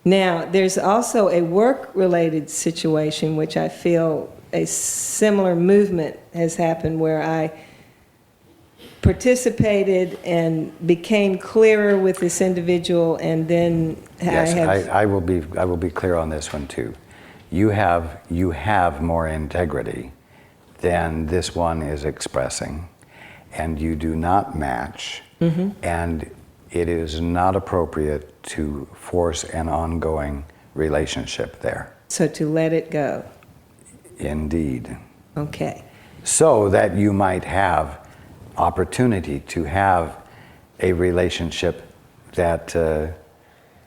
Now, there's also a work-related situation which I feel a similar movement has happened where I participated and became clearer with this individual, and then Yes, I will be clear on this one too. You have more integrity than this one is expressing, and you do not match, and it is not appropriate to force an ongoing relationship there. So to let it go. Indeed. Okay. So that you might have opportunity to have a relationship that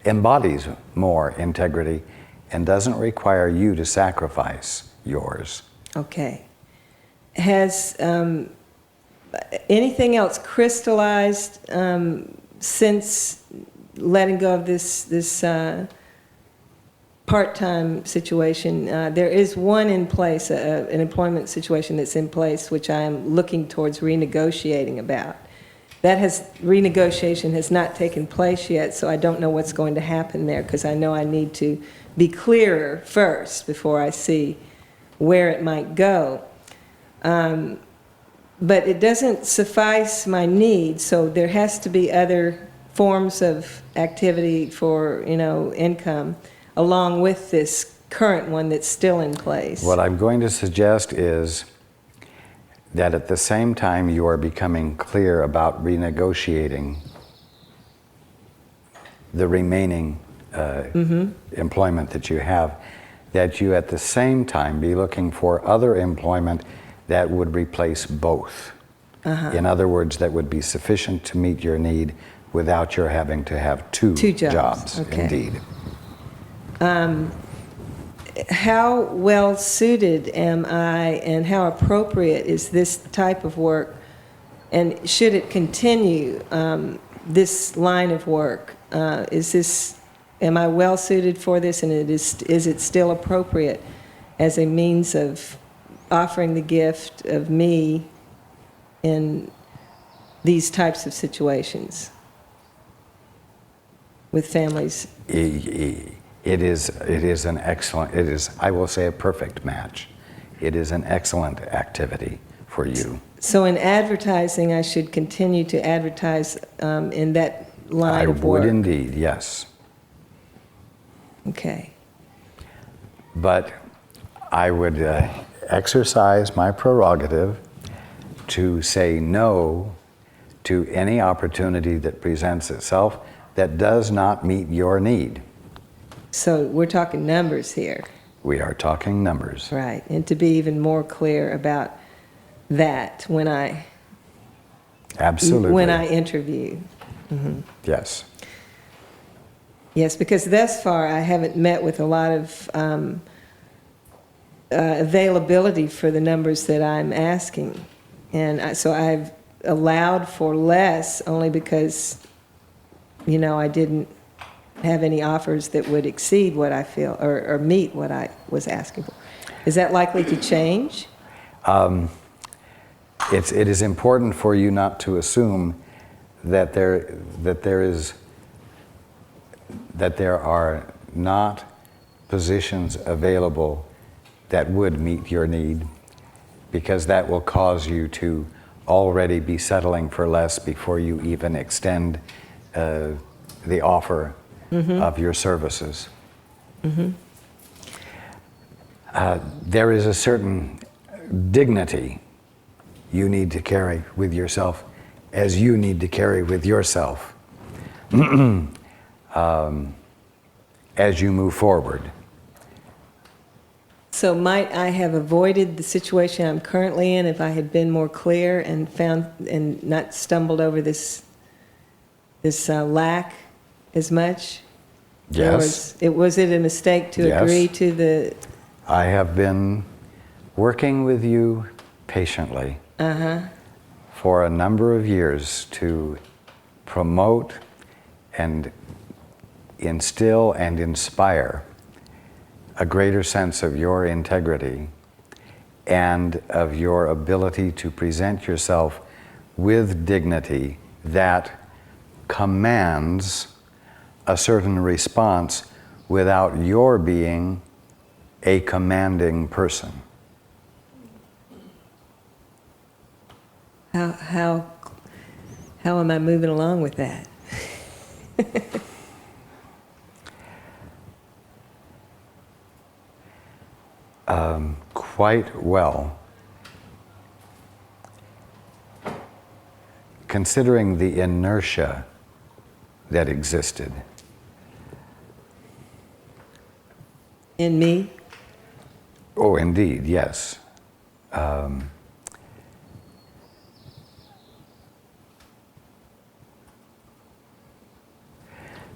embodies more integrity and doesn't require you to sacrifice yours. Okay. Has anything else crystallized since letting go of this part-time situation? There is one in place, an employment situation that's in place, which I am looking towards renegotiating about. Renegotiation has not taken place yet, so I don't know what's going to happen there, because I know I need to be clearer first before I see where it might go. But it doesn't suffice my needs, so there has to be other forms of activity for, income, along with this current one that's still in place. What I'm going to suggest is that at the same time you are becoming clear about renegotiating the remaining employment that you have, that you at the same time be looking for other employment that would replace both. In other words, that would be sufficient to meet your need without your having to have two jobs. Okay. Indeed. How well suited am I, and how appropriate is this type of work, and should it continue, this line of work? Am I well suited for this, and is it still appropriate as a means of offering the gift of me in these types of situations with families? It is an excellent, I will say, a perfect match. It is an excellent activity for you. So in advertising, I should continue to advertise in that line of work? I would indeed, yes. Okay. But I would exercise my prerogative to say no to any opportunity that presents itself that does not meet your need. So we're talking numbers here. We are talking numbers. Right, and to be even more clear about that when I interview. Yes. Yes, because thus far I haven't met with a lot of availability for the numbers that I'm asking. And so I've allowed for less only because, I didn't have any offers that would exceed what I feel or meet what I was asking for. Is that likely to change? It is important for you not to assume that there are not positions available that would meet your need, because that will cause you to already be settling for less before you even extend the offer of your services. There is a certain dignity you need to carry with yourself, as you need to carry with yourself as you move forward. So might I have avoided the situation I'm currently in if I had been more clear and found and not stumbled over this lack as much? Yes. Was it a mistake to agree to the... I have been working with you patiently for a number of years to promote and instill and inspire a greater sense of your integrity and of your ability to present yourself with dignity that commands a certain response without your being a commanding person. How am I moving along with that? Quite well. Considering the inertia that existed. In me? Oh, indeed, yes.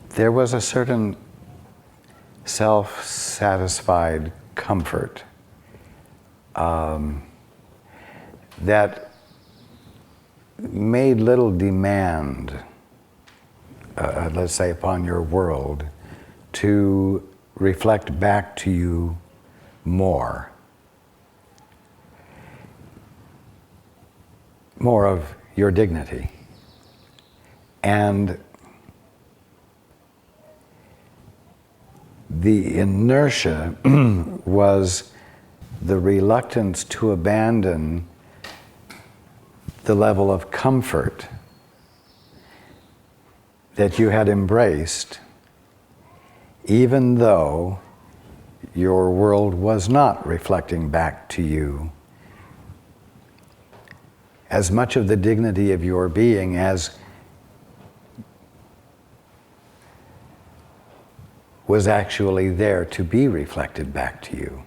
There was a certain self-satisfied comfort that made little demand, let's say, upon your world to reflect back to you more of your dignity. And the inertia was the reluctance to abandon the level of comfort that you had embraced, even though your world was not reflecting back to you as much of the dignity of your being as was actually there to be reflected back to you.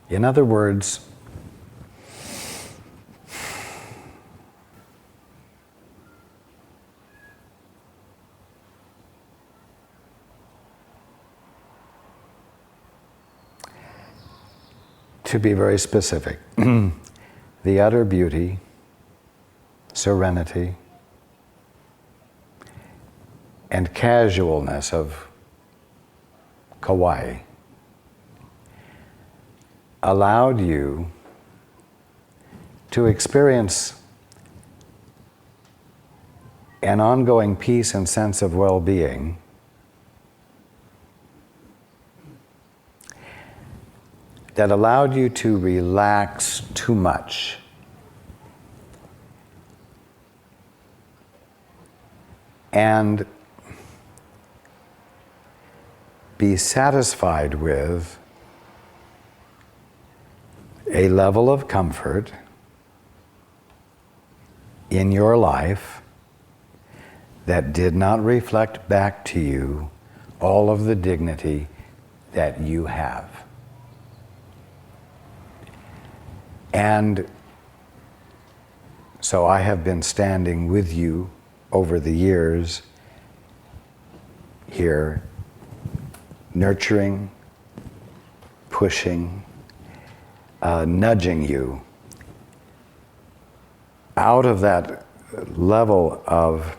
In other words, to be very specific, the utter beauty, serenity, and casualness of Kauai allowed you to experience an ongoing peace and sense of well-being that allowed you to relax too much and be satisfied with a level of comfort in your life that did not reflect back to you all of the dignity that you have. And so I have been standing with you over the years here, nurturing, pushing, nudging you out of that level of,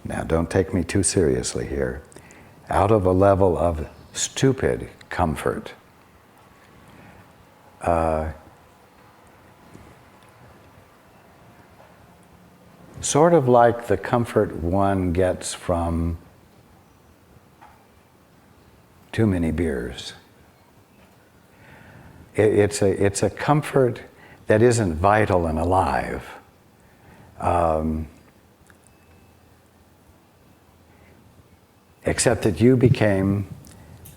now don't take me too seriously here, out of a level of stupid comfort. Sort of like the comfort one gets from too many beers. It's a comfort that isn't vital and alive. Except that you became,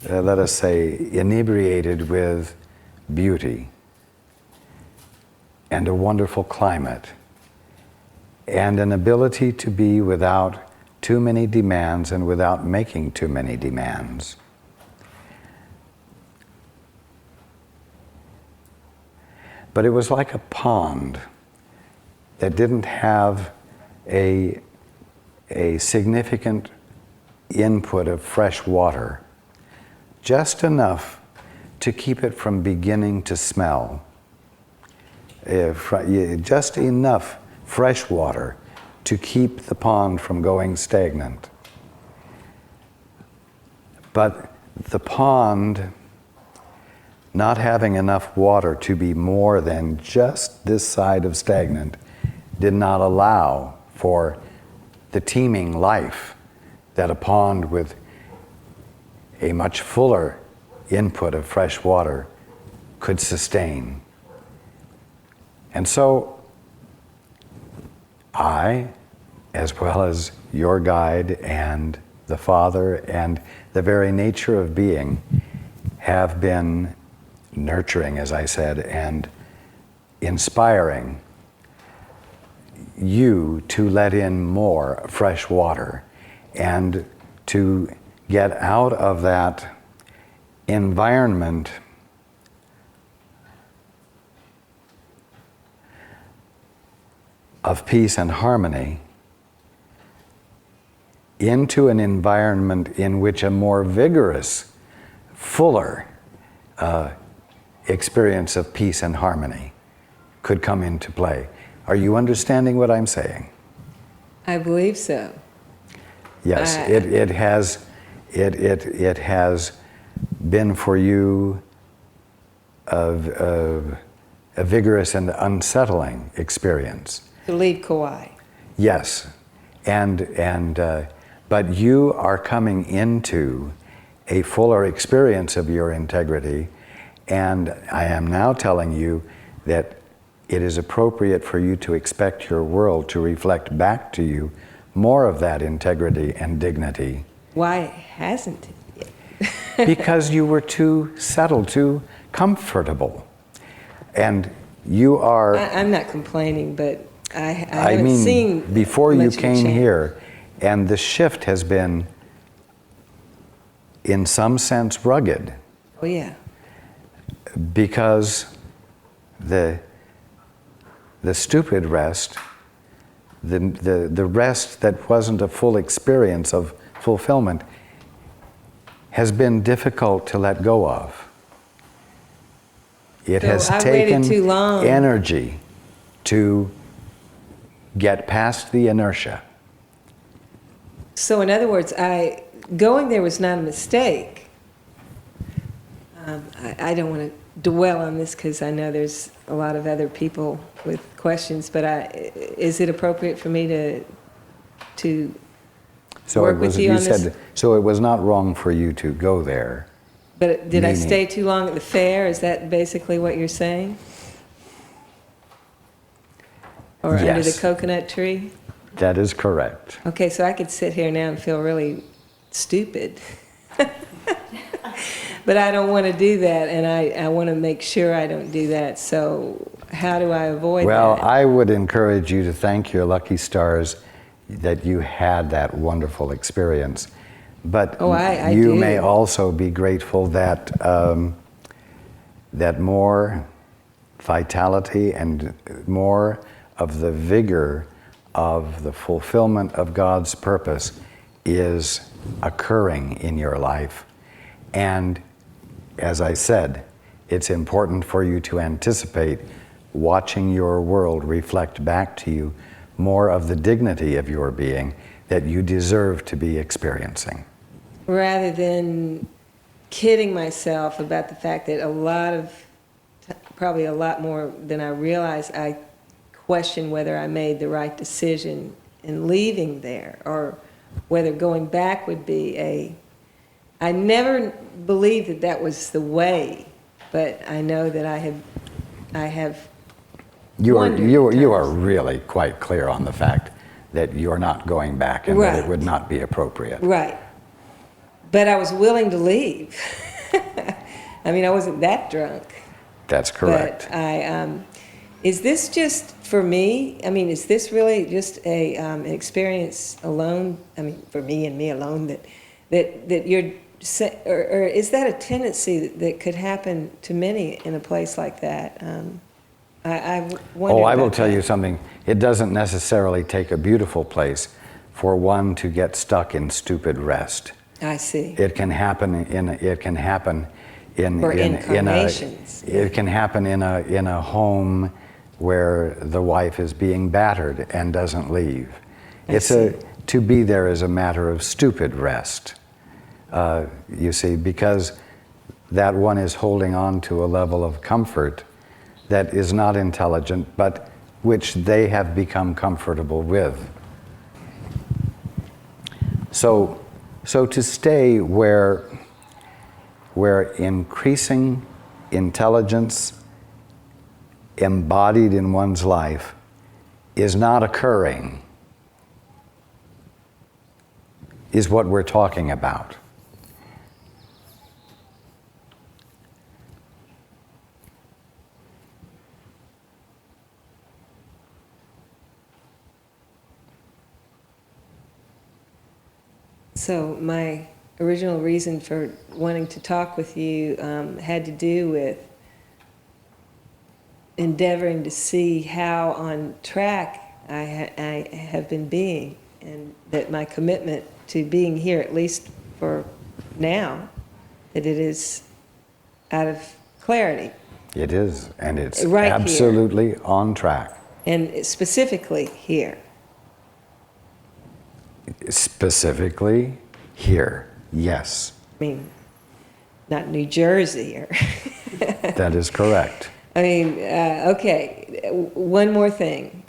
let us say, inebriated with beauty and a wonderful climate and an ability to be without too many demands and without making too many demands. But it was like a pond that didn't have a significant input of fresh water, just enough to keep it from beginning to smell. Just enough fresh water to keep the pond from going stagnant. But the pond, not having enough water to be more than just this side of stagnant, did not allow for the teeming life that a pond with a much fuller input of fresh water could sustain. And so I, as well as your guide and the Father and the very nature of being, have been nurturing, as I said, and inspiring you to let in more fresh water and to get out of that environment of peace and harmony into an environment in which a more vigorous, fuller experience of peace and harmony could come into play. Are you understanding what I'm saying? I believe so. Yes, it has been for you a vigorous and unsettling experience. To leave Kauai. Yes, but you are coming into a fuller experience of your integrity, and I am now telling you that it is appropriate for you to expect your world to reflect back to you more of that integrity and dignity. Why hasn't it yet? Because you were too settled, too comfortable. And you are... I'm not complaining, but I haven't seen before you much of a came change. here, and the shift has been, in some sense, rugged. Oh, yeah. Because the stupid rest, the rest that wasn't a full experience of fulfillment, has been difficult to let go of. It has I waited taken too long. energy to get past the inertia. So in other words, going there was not a mistake. I don't want to dwell on this because I know there's a lot of other people with questions, but is it appropriate for me to work with you on this? So it was not wrong for you to go there. But did I Meaning- stay too long at the fair? Is that basically what you're saying? Or under the Yes. coconut tree? That is correct. Okay, so I could sit here now and feel really stupid. But I don't want to do that, and I want to make sure I don't do that. So how do I avoid Well, that? I would encourage you to thank your lucky stars that you had that wonderful experience. But Oh, I you do. may also be grateful that that more vitality and more of the vigor of the fulfillment of God's purpose is occurring in your life. And as I said, it's important for you to anticipate watching your world reflect back to you more of the dignity of your being that you deserve to be experiencing. Rather than kidding myself about the fact that probably a lot more than I realize, I question whether I made the right decision in leaving there, or whether going back would be I never believed that was the way, but I know that I have You wondered are times. really quite clear on the fact that you're not going back and that it Right. would not be appropriate. Right. But I was willing to leave. I mean, I wasn't that drunk. That's correct. But is this just for me? I mean, is this really just an experience alone? I mean, for me and me alone, that you're, or is that a tendency that could happen to many in a place like that? I wonder. Oh, I will about tell that. you something. It doesn't necessarily take a beautiful place for one to get stuck in stupid rest. I see. It can happen Or incarnations. It can happen in a home where the wife is being battered and doesn't leave. To be there is a matter of stupid rest. You see, because that one is holding on to a level of comfort that is not intelligent, but which they have become comfortable with. So to stay where increasing intelligence embodied in one's life is not occurring is what we're talking about. So my original reason for wanting to talk with you had to do with endeavoring to see how on track I have been being, and that my commitment to being here, at least for now, that it is out of clarity. It is, and it's Right absolutely on track. And specifically here. Specifically here, yes. I mean, not New Jersey or... That is correct. I mean, okay, one more thing.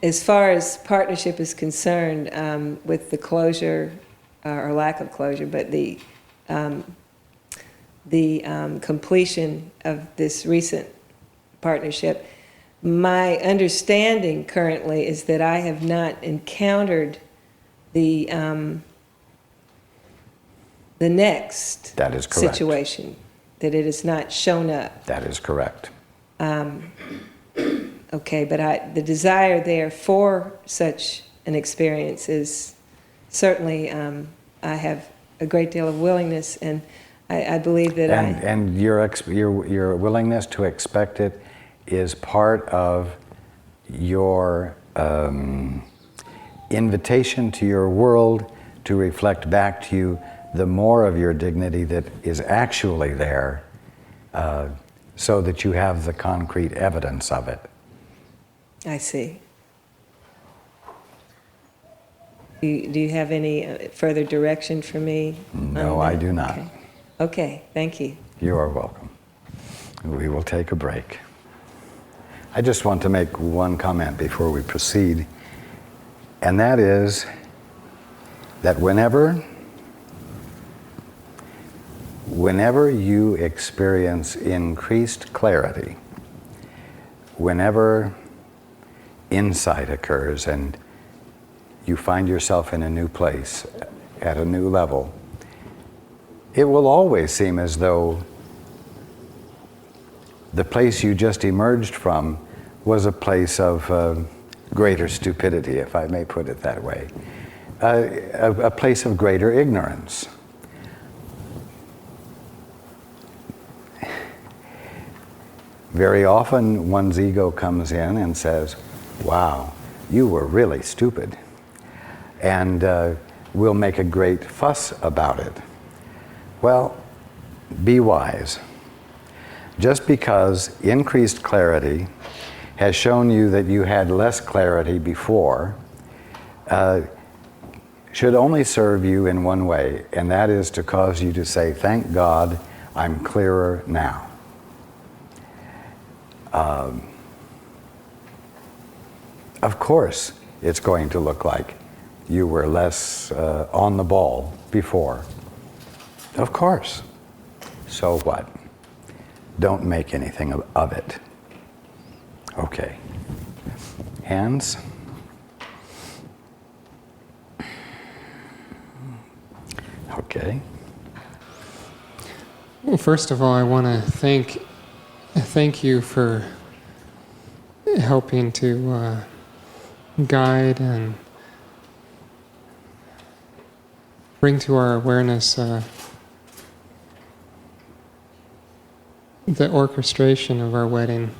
As far as partnership is concerned, with the closure, or lack of closure, but the completion of this recent partnership, my understanding currently is that I have not encountered the next That is correct. situation, that it has not shown up. That is correct. Okay, but the desire there for such an experience is certainly, I have a great deal of willingness, and I believe that And your willingness to expect it is part of your invitation to your world to reflect back to you the more of your dignity that is actually there, so that you have the concrete evidence of it. I see. Do you have any further direction for me? No, I do not. Okay. Okay, thank you. You are welcome. We will take a break. I just want to make one comment before we proceed, and that is that whenever you experience increased clarity, whenever insight occurs and you find yourself in a new place, at a new level, it will always seem as though the place you just emerged from was a place of greater stupidity, if I may put it that way, a place of greater ignorance. Very often one's ego comes in and says, wow, you were really stupid, and we'll make a great fuss about it. Well, be wise. Just because increased clarity has shown you that you had less clarity before, should only serve you in one way, and that is to cause you to say, thank God, I'm clearer now. Of course, it's going to look like you were less on the ball before. Of course. So what? Don't make anything of it. Okay. Hands. Okay. Well, first of all, I want to thank you for helping to guide and bring to our awareness the orchestration of our wedding,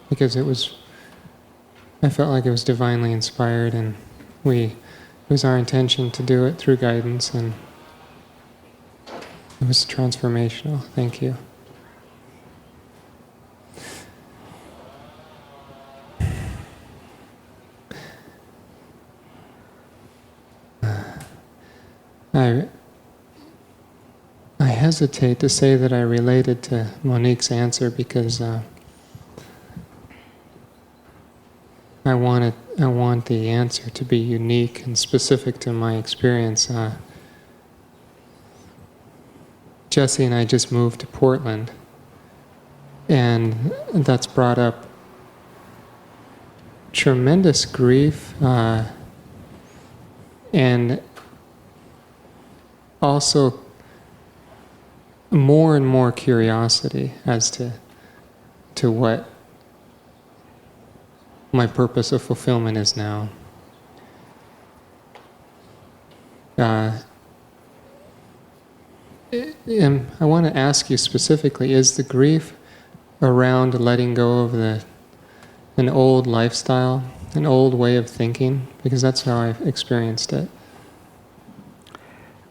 because I felt like it was divinely inspired, and it was our intention to do it through guidance, and it was transformational. Thank you. I hesitate to say that I related to Monique's answer, because I I want the answer to be unique and specific to my experience. Jesse and I just moved to Portland, and that's brought up tremendous grief, and also more and more curiosity as to what my purpose of fulfillment is now. And I want to ask you specifically, is the grief around letting go of an old lifestyle, an old way of thinking? Because that's how I've experienced it.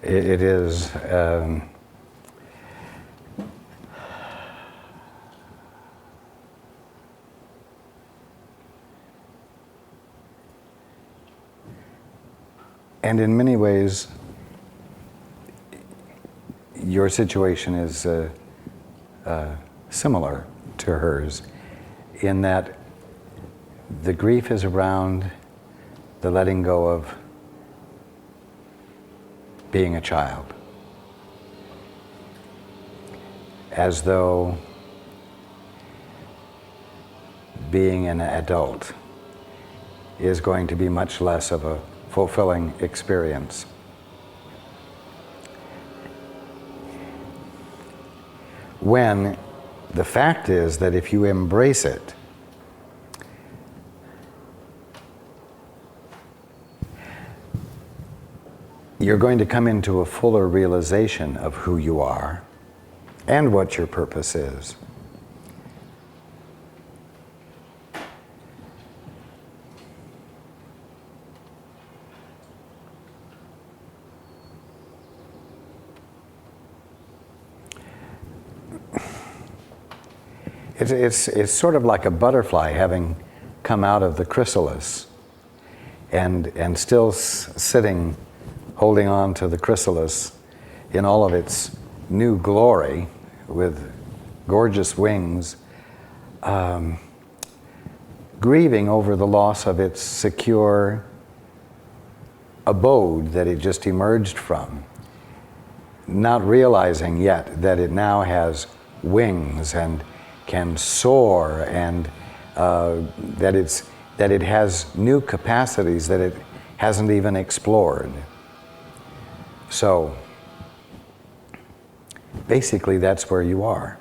It is. And in many ways, your situation is similar to hers, in that the grief is around the letting go of being a child, as though being an adult is going to be much less of a fulfilling experience. When the fact is that if you embrace it, you're going to come into a fuller realization of who you are and what your purpose is. It's sort of like a butterfly having come out of the chrysalis and still sitting, holding on to the chrysalis in all of its new glory with gorgeous wings, grieving over the loss of its secure abode that it just emerged from, not realizing yet that it now has wings and can soar, and that it has new capacities that it hasn't even explored. So basically that's where you are.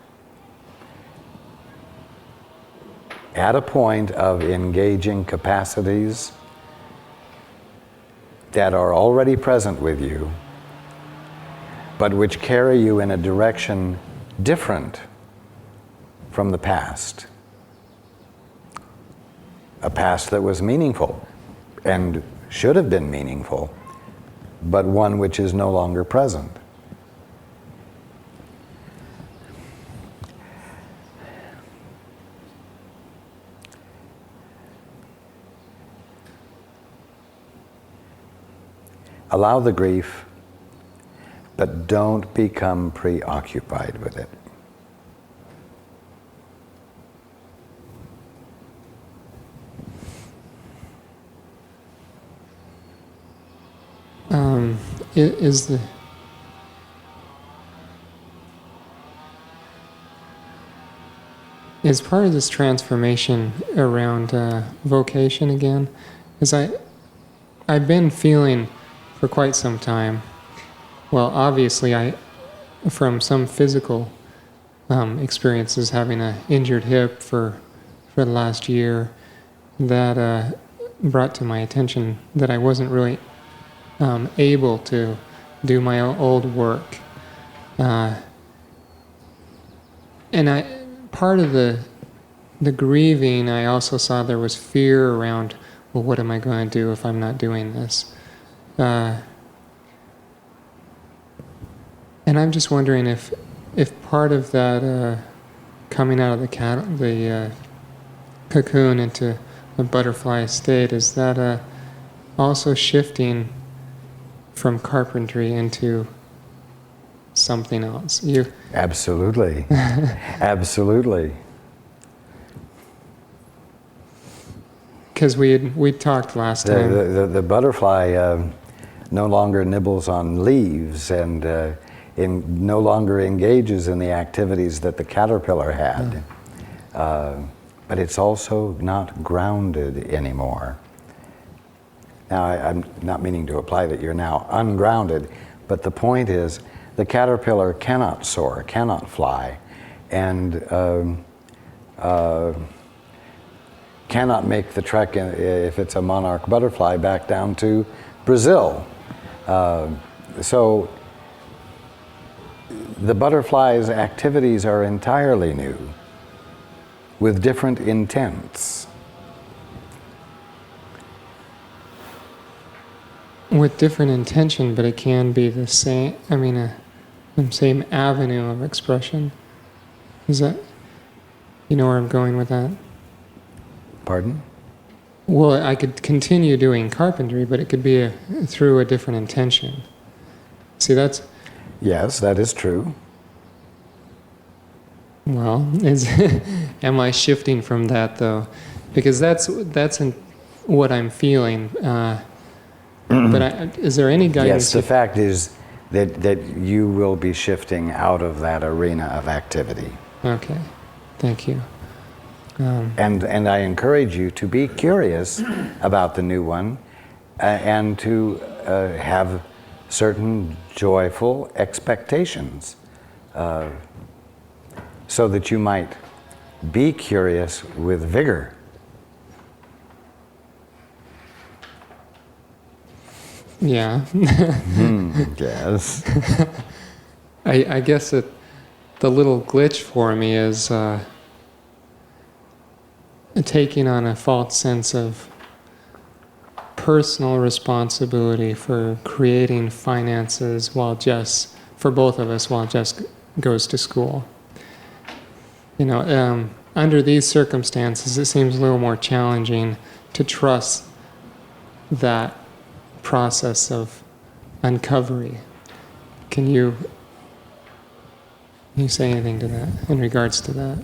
At a point of engaging capacities that are already present with you, but which carry you in a direction different from the past. A past that was meaningful and should have been meaningful, but one which is no longer present. Allow the grief, but don't become preoccupied with it. Is part of this transformation around vocation again? Is I've been feeling for quite some time. Well, obviously, from some physical experiences, having an injured hip for the last year, that brought to my attention that I wasn't really able to do my old work, and part of the grieving, I also saw there was fear around, well, what am I going to do if I'm not doing this? And I'm just wondering if part of that coming out of the cocoon into the butterfly state, is that also shifting from carpentry into something else? Absolutely. Absolutely. because we talked last time. The butterfly no longer nibbles on leaves and no longer engages in the activities that the caterpillar had. But it's also not grounded anymore. Now, I'm not meaning to imply that you're now ungrounded, but the point is the caterpillar cannot soar, cannot fly, and cannot make the trek, if it's a monarch butterfly, back down to Brazil. So the butterfly's activities are entirely new, with different intents. With different intention, but it can be the same, the same avenue of expression. Is that, you know where I'm going with that? Pardon? Well, I could continue doing carpentry, but it could be through a different intention. See, that's... Yes, that is true. Well, am I shifting from that, though? Because that's what I'm feeling. But is there any guidance? Yes, the fact is that you will be shifting out of that arena of activity. Okay, thank you. And I encourage you to be curious about the new one and to have certain joyful expectations so that you might be curious with vigor. Yeah. Yes. I guess the little glitch for me is taking on a false sense of personal responsibility for creating finances for both of us while Jess goes to school. Under these circumstances, it seems a little more challenging to trust that process of uncovery. Can you say anything to that, in regards to that?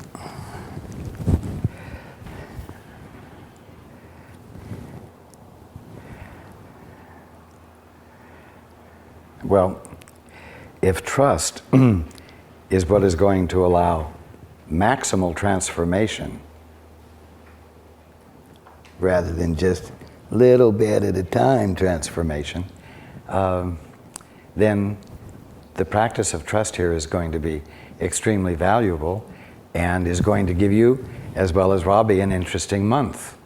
Well, if trust is what is going to allow maximal transformation, rather than just little bit at a time transformation, then the practice of trust here is going to be extremely valuable and is going to give you, as well as Robbie, an interesting month.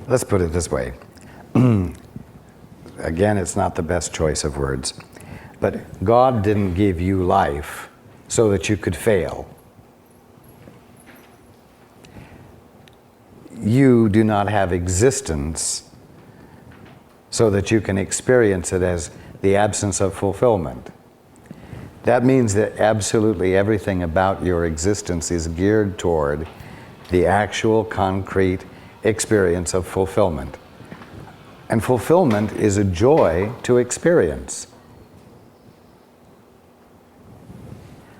Let's put it this way. Again, it's not the best choice of words, but God didn't give you life so that you could fail. You do not have existence so that you can experience it as the absence of fulfillment. That means that absolutely everything about your existence is geared toward the actual concrete experience of fulfillment. And fulfillment is a joy to experience.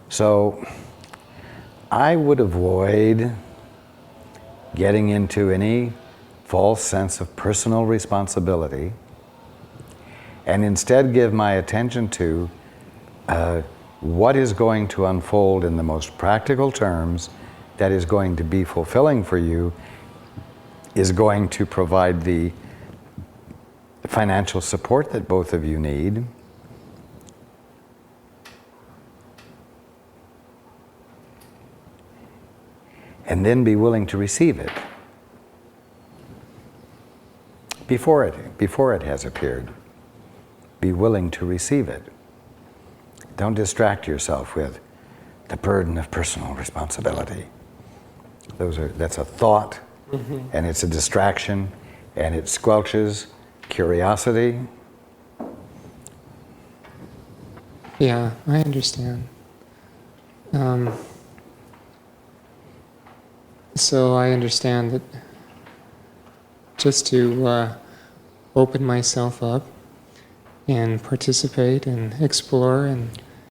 So I would avoid getting into any false sense of personal responsibility and instead give my attention to what is going to unfold in the most practical terms that is going to be fulfilling for you, is going to provide the financial support that both of you need. And then be willing to receive it before it has appeared. Be willing to receive it. Don't distract yourself with the burden of personal responsibility. That's a thought, and it's a distraction, and it squelches curiosity. Yeah, I understand. So I understand that just to open myself up and participate and explore and